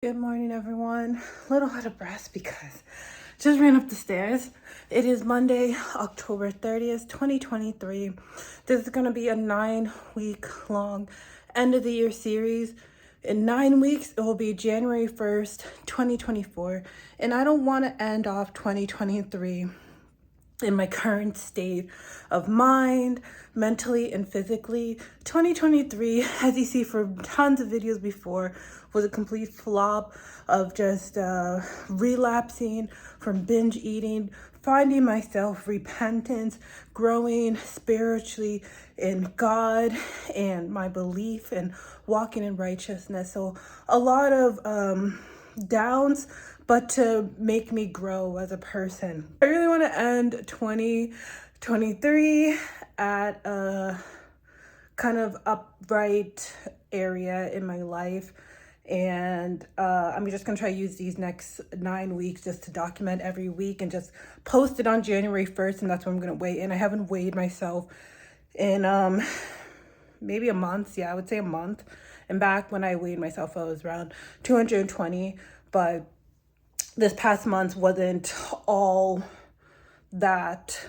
Good morning, everyone. A little out of breath because just ran up the stairs. It is Monday, October 30th, 2023. This is going to be a 9-week long end of the year series. In 9 weeks, it will be January 1st, 2024. And I don't want to end off 2023 in my current state of mind, mentally and physically. 2023, as you see from tons of videos before, was a complete flop of just relapsing from binge eating, finding myself, repentance, growing spiritually in God and my belief and walking in righteousness. So a lot of downs, but to make me grow as a person. I really want to end 2023 at a kind of upright area in my life. And I'm just going to try to use these next 9 weeks just to document every week and just post it on January 1st. And that's when I'm going to weigh in. I haven't weighed myself in maybe a month. Yeah, I would say a month. And back when I weighed myself, I was around 220. But this past month wasn't all that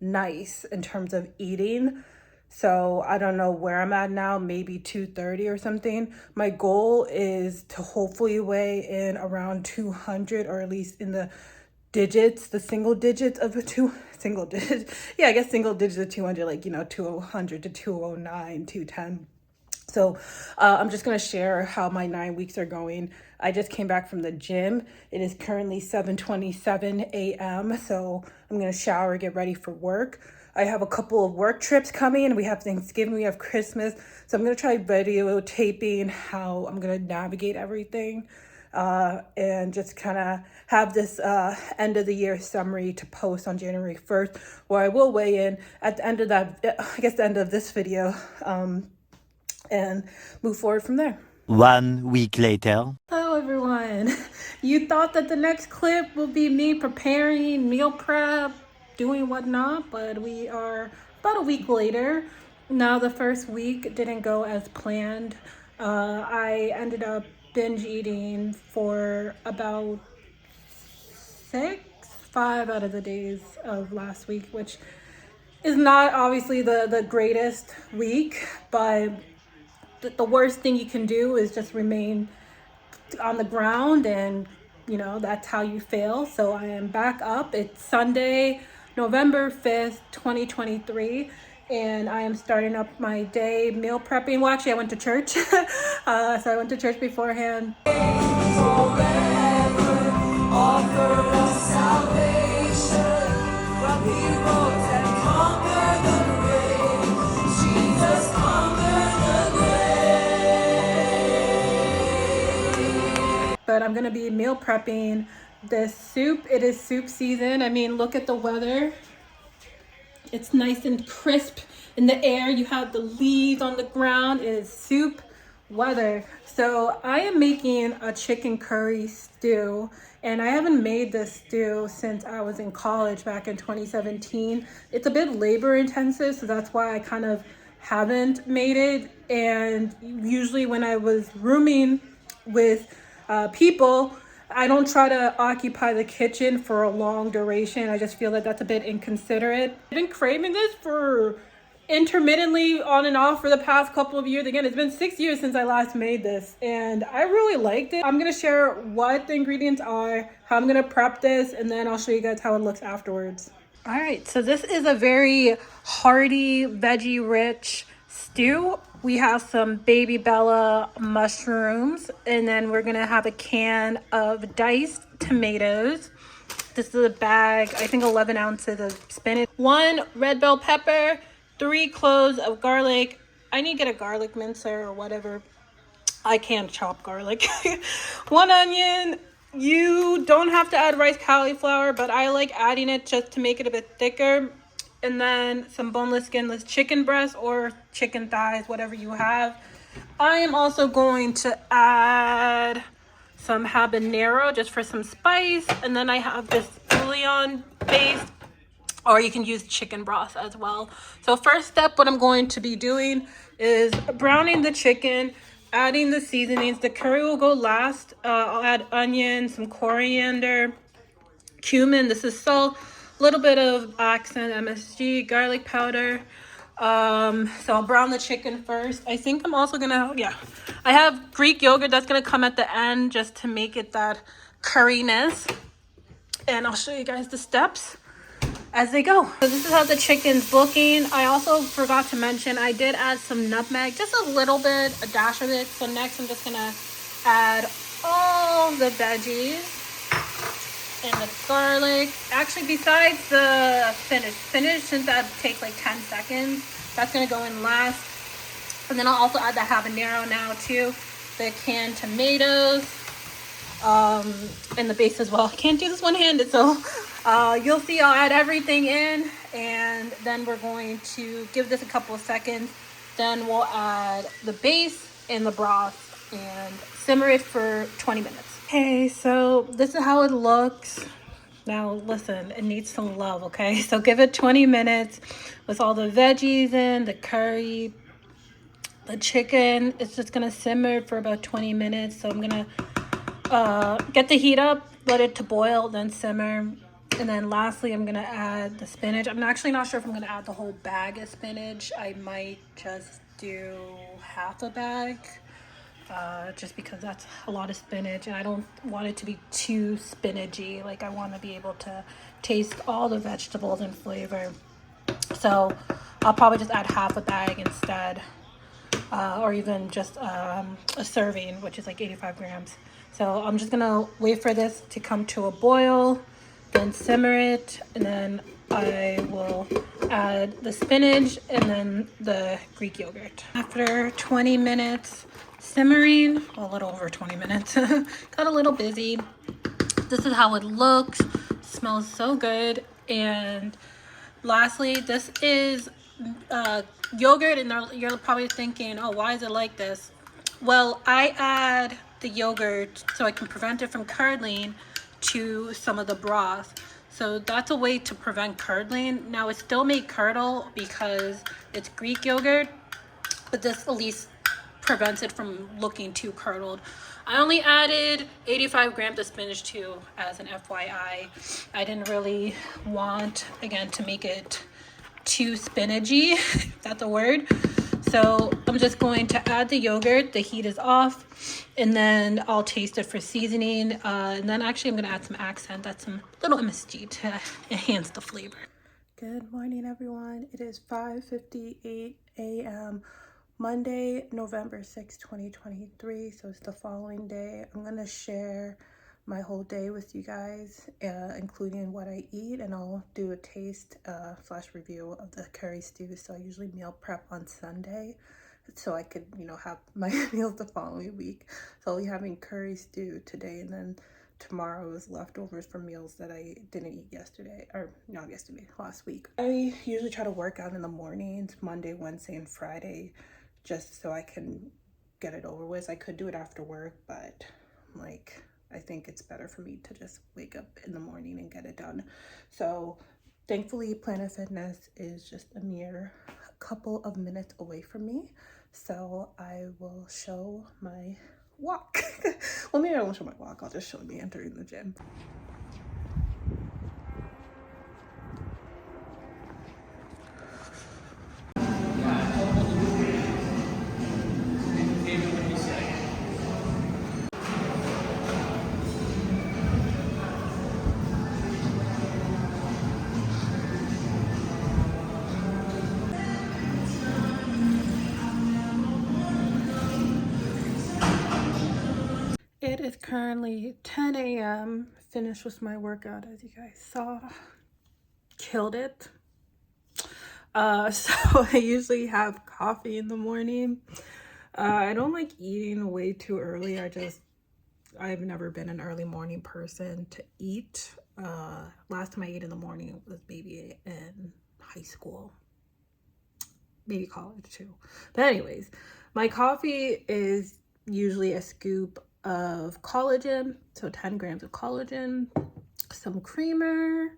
nice in terms of eating. So I don't know where I'm at now, maybe 230 or something. My goal is to hopefully weigh in around 200, or at least in the digits, the single digits of single digits. Yeah, I guess single digits of 200, like, 200 to 209, 210. So I'm just going to share how my 9 weeks are going. I just came back from the gym. It is currently 7:27 a.m. So I'm going to shower, get ready for work. I have a couple of work trips coming. We have Thanksgiving, we have Christmas. So I'm going to try videotaping how I'm going to navigate everything and just kind of have this end of the year summary to post on January 1st, where I will weigh in at the end of that, I guess the end of this video, and move forward from there. 1 week later. Hello, everyone. You thought that the next clip will be me preparing meal prep, doing whatnot, but we are about a week later. Now, the first week didn't go as planned. I ended up binge eating for about 5 out of the days of last week, which is not obviously the greatest week, but the worst thing you can do is just remain on the ground, and that's how you fail. So I am back up. It's Sunday, November 5th, 2023, and I am starting up my day meal prepping. Well, actually I went to church. So I went to church beforehand. But I'm gonna be meal prepping this soup. It is soup season. I mean, look at the weather. It's nice and crisp in the air. You have the leaves on the ground. It is soup weather. So I am making a chicken curry stew, and I haven't made this stew since I was in college back in 2017. It's a bit labor intensive, so that's why I kind of haven't made it. And usually when I was rooming with people, I don't try to occupy the kitchen for a long duration. I just feel that that's a bit inconsiderate. I've been craving this for intermittently on and off for the past couple of years. Again, it's been 6 years since I last made this, and I really liked it. I'm gonna share what the ingredients are, how I'm gonna prep this, and then I'll show you guys how it looks afterwards. All right, so this is a very hearty, veggie-rich stew. We have some Baby Bella mushrooms, and then we're gonna have a can of diced tomatoes. This is a bag, I think 11 ounces of spinach. 1 red bell pepper, 3 cloves of garlic. I need to get a garlic mincer or whatever. I can't chop garlic. 1 onion. You don't have to add rice cauliflower, but I like adding it just to make it a bit thicker. And then some boneless, skinless chicken breast or chicken thighs, whatever you have. I am also going to add some habanero just for some spice. And then I have this bouillon base, or you can use chicken broth as well. So first step, what I'm going to be doing is browning the chicken. adding the seasonings. The curry will go last. I'll add onion, some coriander, cumin. This is salt, a little bit of accent MSG, garlic powder. So I'll brown the chicken first. I think I'm also gonna, yeah, I have Greek yogurt that's gonna come at the end just to make it that curryness. And I'll show you guys the steps as they go. So this is how the chicken's looking. I also forgot to mention I did add some nutmeg, just a little bit, a dash of it. So next I'm just gonna add all the veggies and the garlic. Actually, besides the spinach, since that takes like 10 seconds, that's gonna go in last. And then I'll also add the habanero now too, the canned tomatoes, and the base as well. I can't do this one-handed, so you'll see I'll add everything in, and then we're going to give this a couple of seconds. Then we'll add the base and the broth and simmer it for 20 minutes. Okay, so this is how it looks. Now listen, it needs some love, okay? So give it 20 minutes with all the veggies in, the curry, the chicken. It's just gonna simmer for about 20 minutes. So I'm gonna get the heat up, let it to boil, then simmer. And then lastly, I'm gonna add the spinach. I'm actually not sure if I'm gonna add the whole bag of spinach. I might just do half a bag, just because that's a lot of spinach and I don't want it to be too spinachy. Like, I want to be able to taste all the vegetables and flavor. So I'll probably just add half a bag instead, or even just a serving, which is like 85 grams. So I'm just gonna wait for this to come to a boil, then simmer it, and then I will add the spinach and then the Greek yogurt. After 20 minutes simmering, a little over 20 minutes, got a little busy. This is how it looks. Smells so good. And lastly, this is yogurt, and you're probably thinking, oh, why is it like this? Well, I add the yogurt so I can prevent it from curdling to some of the broth. So that's a way to prevent curdling. Now, it still may curdle because it's Greek yogurt, but this at least prevents it from looking too curdled. I only added 85 grams of spinach too, as an FYI. I didn't really want, again, to make it too spinachy, if that's a word. So I'm just going to add the yogurt. The heat is off, and then I'll taste it for seasoning. And then actually I'm gonna add some accent. That's some little MSG to enhance the flavor. Good morning, everyone. It is 5:58 a.m. Monday, November 6, 2023. So it's the following day. I'm gonna share my whole day with you guys, including what I eat, and I'll do a taste slash review of the curry stew. So I usually meal prep on Sunday so I could, have my meals the following week. So I'll be having curry stew today, and then tomorrow is leftovers from meals that I didn't eat yesterday, or not yesterday, last week. I usually try to work out in the mornings, Monday, Wednesday, and Friday, just so I can get it over with. I could do it after work, but I think it's better for me to just wake up in the morning and get it done. So thankfully, Planet Fitness is just a mere couple of minutes away from me. So I will show my walk. Well, maybe I won't show my walk. I'll just show me entering the gym. It is currently 10 a.m. Finished with my workout, as you guys saw. Killed it. So I usually have coffee in the morning. I don't like eating way too early. I've never been an early morning person to eat. Last time I ate in the morning was maybe in high school. Maybe college too. But anyways, my coffee is usually a scoop of collagen, so 10 grams of collagen, some creamer,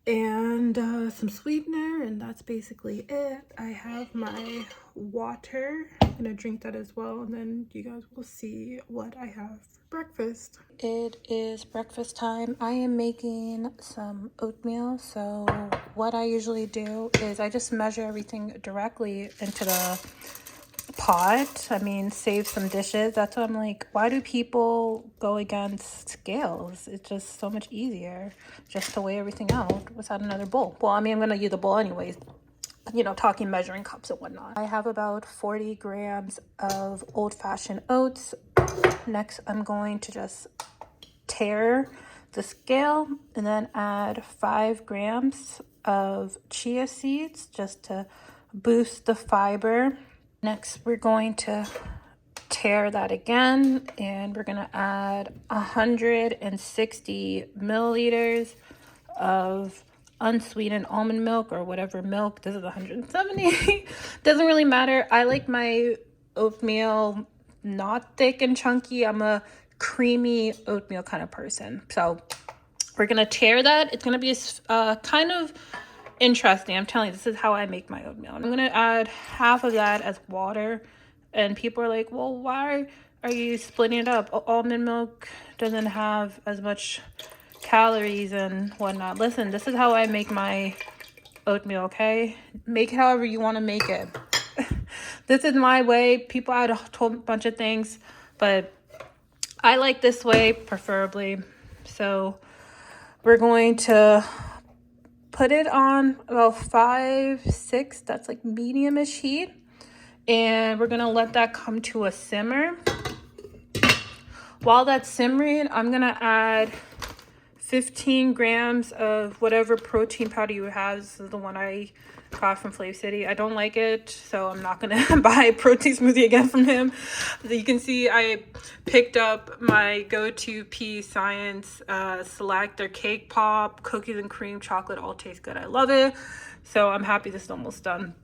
and some sweetener, and that's basically it. I have my water. I'm gonna drink that as well, and then you guys will see what I have for breakfast. It is breakfast time. I am making some oatmeal. So what I usually do is I just measure everything directly into the pot. I mean, save some dishes. That's what I'm like, why do people go against scales? It's just so much easier just to weigh everything out without another bowl. Well, I mean, I'm gonna use a bowl anyways, you know, talking measuring cups and whatnot. I have about 40 grams of old-fashioned oats. Next, I'm going to just tare the scale and then add 5 grams of chia seeds just to boost the fiber. Next, we're going to tare that again, and we're gonna add 160 milliliters of unsweetened almond milk or whatever milk. This is 170. Doesn't really matter. I like my oatmeal not thick and chunky. I'm a creamy oatmeal kind of person. So we're gonna tare that. It's gonna be kind of interesting. I'm telling you, this is how I make my oatmeal. I'm gonna add half of that as water, and people are like, well, why are you splitting it up? Almond milk doesn't have as much calories and whatnot. Listen, this is how I make my oatmeal, okay? Make it however you want to make it. This is my way. People add a whole bunch of things, but I like this way preferably. So we're going to put it on about 5-6, that's like medium-ish heat, and we're gonna let that come to a simmer. While that's simmering, I'm gonna add 15 grams of whatever protein powder you have. This is the one I got from Flav City. I don't like it, so I'm not gonna buy a protein smoothie again from him. As you can see, I picked up my go-to P Science Select. Their cake pop, cookies and cream, chocolate, all taste good. I love it. So I'm happy this is almost done.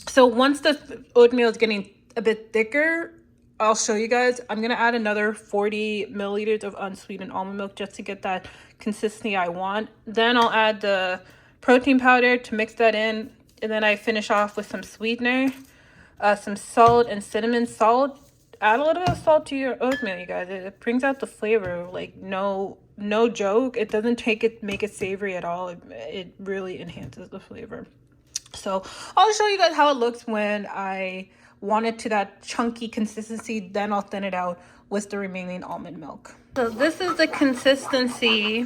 So once the oatmeal is getting a bit thicker, I'll show you guys. I'm gonna add another 40 milliliters of unsweetened almond milk just to get that consistency I want. Then I'll add the protein powder to mix that in, and then I finish off with some sweetener, some salt and cinnamon salt. Add a little bit of salt to your oatmeal, you guys. It brings out the flavor, like no joke. It doesn't make it savory at all. It really enhances the flavor. So I'll show you guys how it looks when I want it to that chunky consistency. Then I'll thin it out with the remaining almond milk. So this is the consistency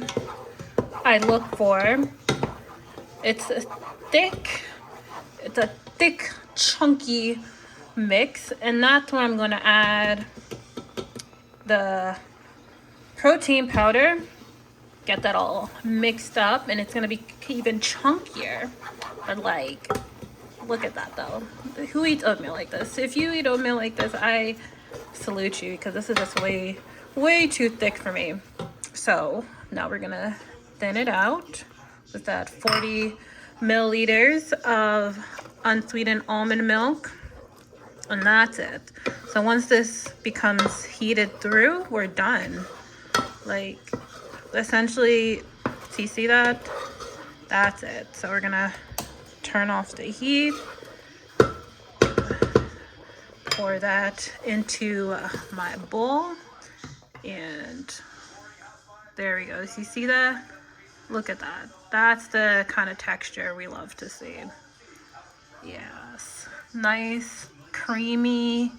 I look for. It's a thick chunky mix, and that's where I'm going to add the protein powder, get that all mixed up, and it's going to be even chunkier. But like, look at that though. Who eats oatmeal like this? If you eat oatmeal like this, I salute you, because this is just way too thick for me. So now we're gonna thin it out with that 40 milliliters of unsweetened almond milk, and that's it. So once this becomes heated through, we're done. Like, essentially, do you see that? That's it. So we're gonna turn off the heat, pour that into my bowl, and there we go. So you see that? Look at that. That's the kind of texture we love to see. Yes, nice creamy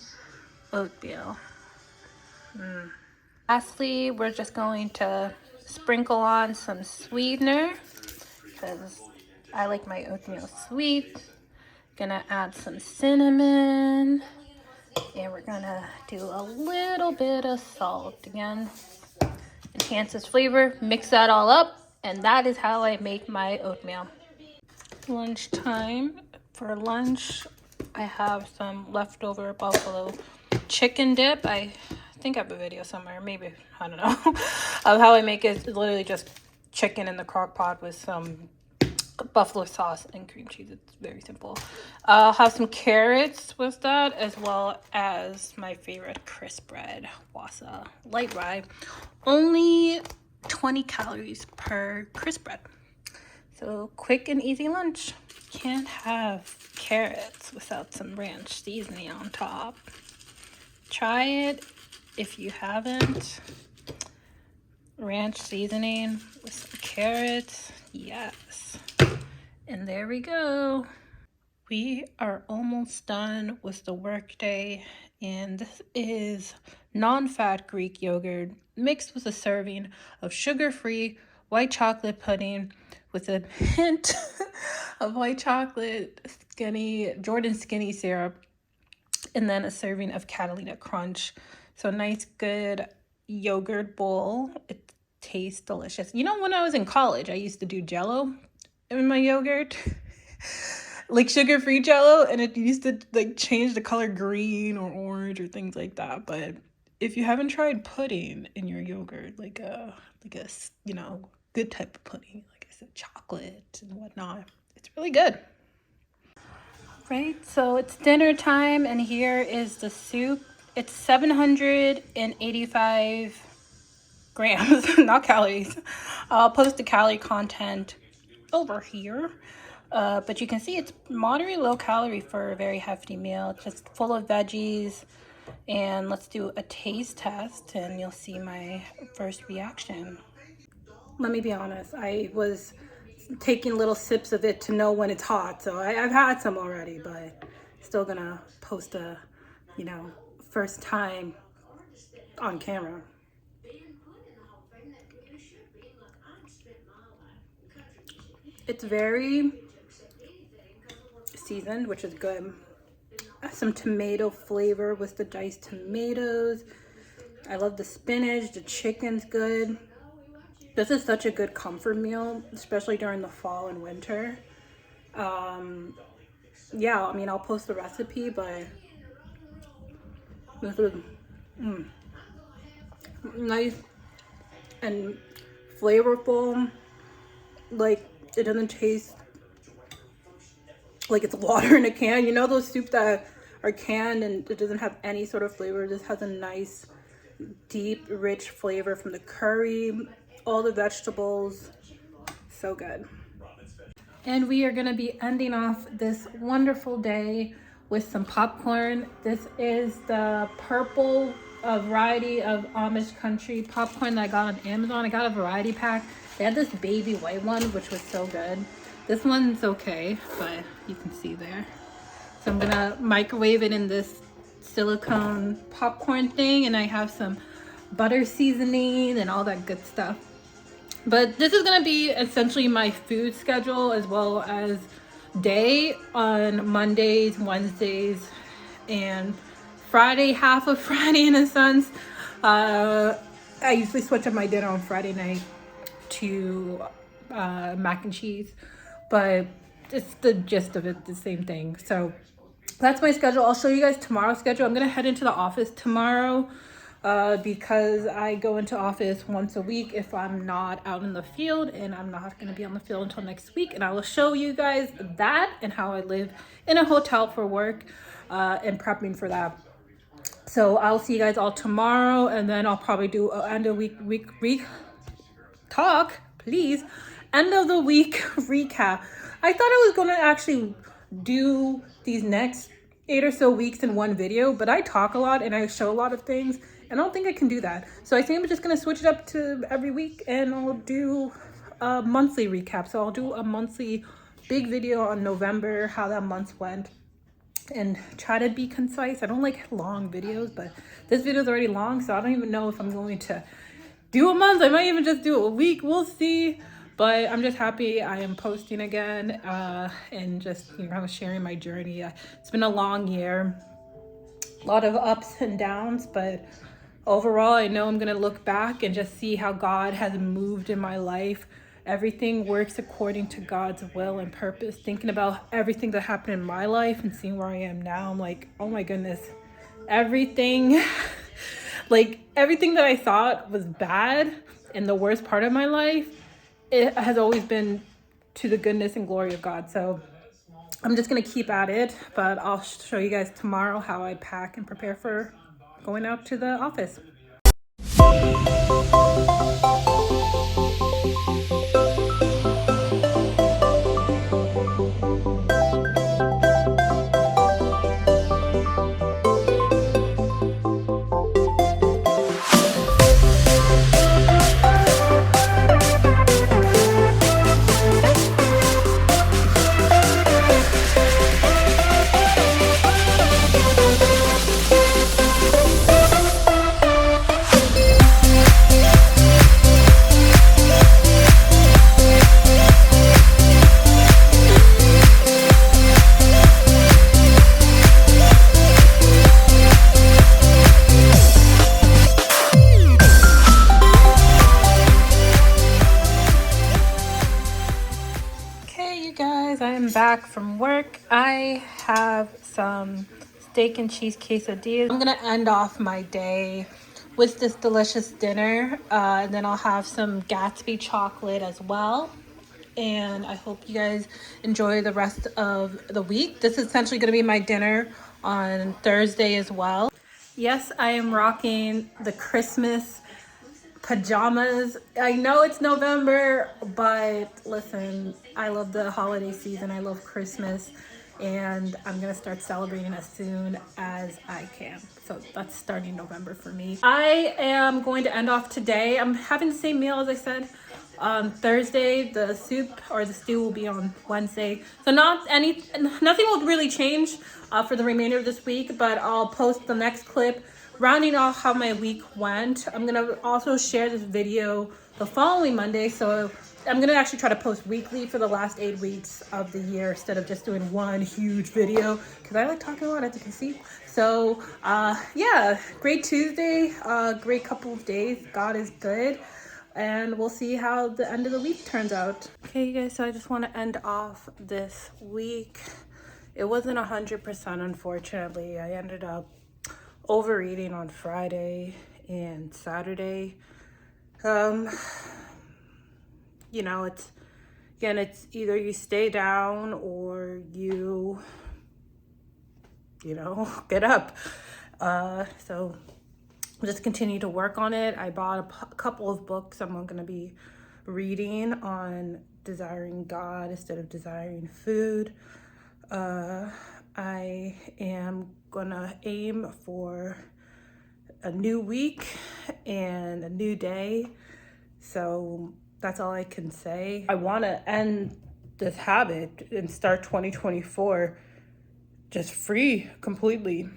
oatmeal. Lastly, we're just going to sprinkle on some sweetener, because I like my oatmeal sweet. Gonna add some cinnamon, and we're gonna do a little bit of salt. Again, enhances flavor. Mix that all up, and that is how I make my oatmeal. Lunchtime. For lunch, I have some leftover buffalo chicken dip. I think I have a video somewhere, maybe, I don't know, of how I make it. It's literally just chicken in the crock pot with some buffalo sauce and cream cheese. It's very simple. I'll have some carrots with that, as well as my favorite crisp bread, Wassa light rye. Only 20 calories per crisp bread. So quick and easy lunch. Can't have carrots without some ranch seasoning on top. Try it if you haven't. Ranch seasoning with some carrots. Yes. And there we go. We are almost done with the workday, and this is non-fat Greek yogurt mixed with a serving of sugar-free white chocolate pudding with a hint of white chocolate Jordan Skinny syrup, and then a serving of Catalina Crunch. So nice, good yogurt bowl. It tastes delicious. You know, when I was in college, I used to do Jell-O in my yogurt. Like sugar-free Jell-O, and it used to like change the color green or orange or things like that. But if you haven't tried pudding in your yogurt, like a you know, good type of pudding, like I said, chocolate and whatnot, it's really good. Right, so it's dinner time, and here is the soup. It's 785 grams, not calories. I'll post the calorie content over here. But you can see it's moderately low calorie for a very hefty meal. It's just full of veggies. And let's do a taste test, and you'll see my first reaction. Let me be honest, I was taking little sips of it to know when it's hot. So I've had some already, but still gonna post a, you know, first time on camera. It's very seasoned, which is good. Some tomato flavor with the diced tomatoes. I love the spinach. The chicken's good. This is such a good comfort meal, especially during the fall and winter. Yeah, I mean, I'll post the recipe, but this is nice and flavorful. Like, it doesn't taste like it's water in a can. You know those soup that are canned and it doesn't have any sort of flavor? This has a nice, deep, rich flavor from the curry, all the vegetables. So good. And we are going to be ending off this wonderful day with some popcorn. This is the purple variety of Amish country popcorn that I got on Amazon. I got a variety pack. They had this baby white one, which was so good. This one's okay, but you can see there. So I'm gonna microwave it in this silicone popcorn thing, and I have some butter seasoning and all that good stuff. But this is gonna be essentially my food schedule, as well as day on Mondays, Wednesdays, and Friday, half of Friday in a sense. I usually switch up my dinner on Friday night to mac and cheese, but it's the gist of it, the same thing. So that's my schedule. I'll show you guys tomorrow's schedule. I'm gonna head into the office tomorrow because I go into office once a week if I'm not out in the field, and I'm not gonna be on the field until next week. And I will show you guys that and how I live in a hotel for work and prepping for that. So I'll see you guys all tomorrow, and then I'll probably do an end of week talk, please. End of the week recap. I thought I was gonna actually do these next 8 or so weeks in one video, but I talk a lot and I show a lot of things, and I don't think I can do that. So I think I'm just gonna switch it up to every week, and I'll do a monthly recap. So I'll do a monthly big video on November, how that month went, and try to be concise. I don't like long videos, but this video is already long, so I don't even know if I'm going to do a month. I might even just do a week. We'll see. But I'm just happy I am posting again and just, you know, sharing my journey. It's been a long year, a lot of ups and downs, but overall, I know I'm gonna look back and just see how God has moved in my life. Everything works according to God's will and purpose. Thinking about everything that happened in my life and seeing where I am now, I'm like, oh my goodness, everything, like everything that I thought was bad and the worst part of my life, it has always been to the goodness and glory of God. So I'm just gonna keep at it, but I'll show you guys tomorrow how I pack and prepare for going out to the office. back from work. I have some steak and cheese quesadillas. I'm gonna end off my day with this delicious dinner, and then I'll have some Gatsby chocolate as well. And I hope you guys enjoy the rest of the week. This is essentially gonna be my dinner on Thursday as well. Yes, I am rocking the Christmas pajamas. I know it's November, but listen, I love the holiday season. I love Christmas, and I'm gonna start celebrating as soon as I can. So that's starting November for me. I am going to end off today. I'm having the same meal as I said on Thursday. The soup or the stew will be on Wednesday. So nothing will really change for the remainder of this week, but I'll post the next clip rounding off how my week went. I'm gonna also share this video the following Monday, so I'm gonna actually try to post weekly for the last 8 weeks of the year instead of just doing one huge video, because I like talking a lot, as you can see. So yeah, great Tuesday, great couple of days. God is good, and we'll see how the end of the week turns out. Okay, you guys, so I just want to end off this week. It wasn't 100%, unfortunately. I ended up overeating on Friday and Saturday. You know, it's either you stay down or you get up. So I'll just continue to work on it. I bought a couple of books I'm going to be reading on desiring God instead of desiring food. I am gonna aim for a new week and a new day. So that's all I can say. I want to end this habit and start 2024 just free completely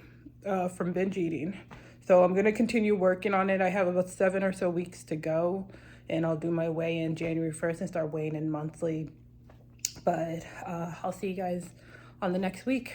from binge eating. So I'm gonna continue working on it. I have about 7 or so weeks to go, and I'll do my weigh-in January 1st and start weighing in monthly. But I'll see you guys on the next week.